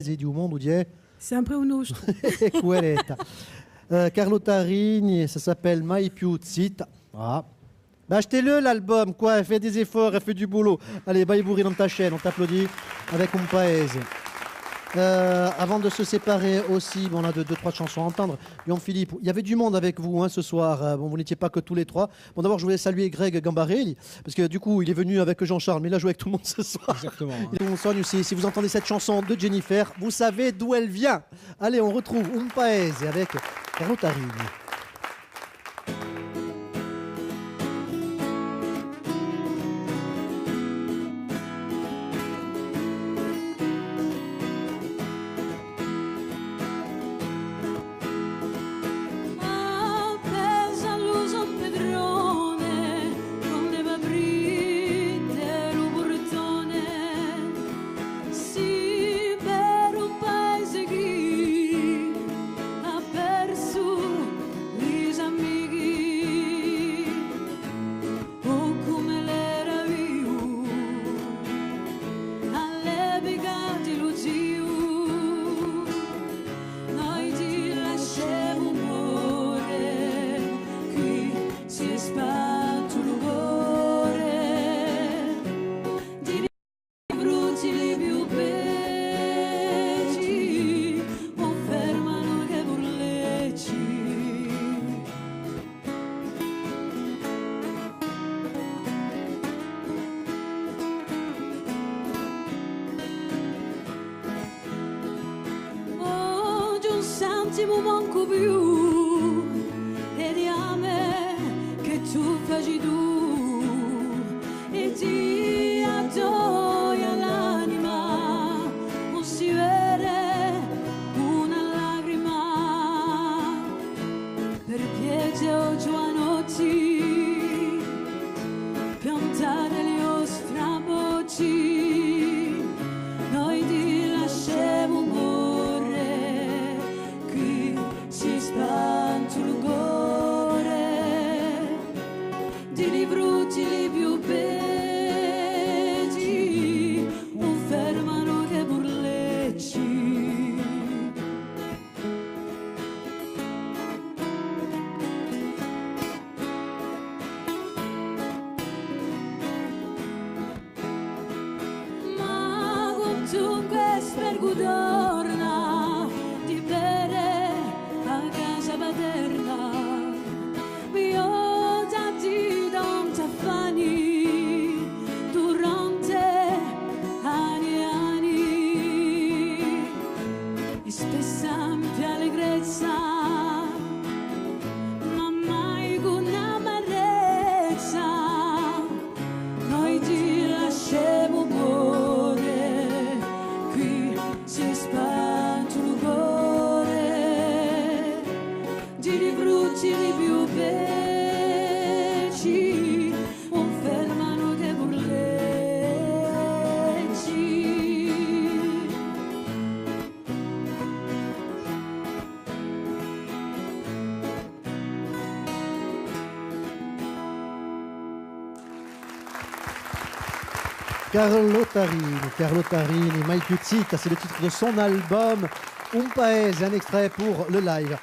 di un mondo di Sempre un nostro. Queretta. Carlotta Rigni, ça s'appelle Mai più zitta. Ah. Bah, achetez-le l'album, quoi, elle fait des efforts, elle fait du boulot. Allez, bah, bourré dans ta chaîne, on t'applaudit avec un paese. Avant de se séparer aussi, bon, on a deux, trois chansons à entendre. Yon Philippe, il y avait du monde avec vous hein, ce soir. Bon, vous n'étiez pas que tous les trois. Bon, d'abord, je voulais saluer Greg Gambarelli, parce que du coup, il est venu avec Jean-Charles, mais il a joué avec tout le monde ce soir. Exactement. Et on soigne aussi. Si vous entendez cette chanson de Jennifer, vous savez d'où elle vient. Allez, on retrouve Un Paese avec Carlotta Rigni. Sentimo manco più e di a me che tu faci tu e ti addoia l'anima non si vede una lacrima per piede o giovanotti piantare gli strabocci noi ti lasciamo brutti li più belli non fermano che burlecci ma comunque spergudorna di bere a casa paterna durante anni e anni e spessa ampia allegrezza ma mai con amarezza noi ti lasciamo muore qui si spanta un cuore di ribrutti di più belli Carlotta Rigni, Mai più zitta, c'est le titre de son album Un Paese, un extrait pour le live.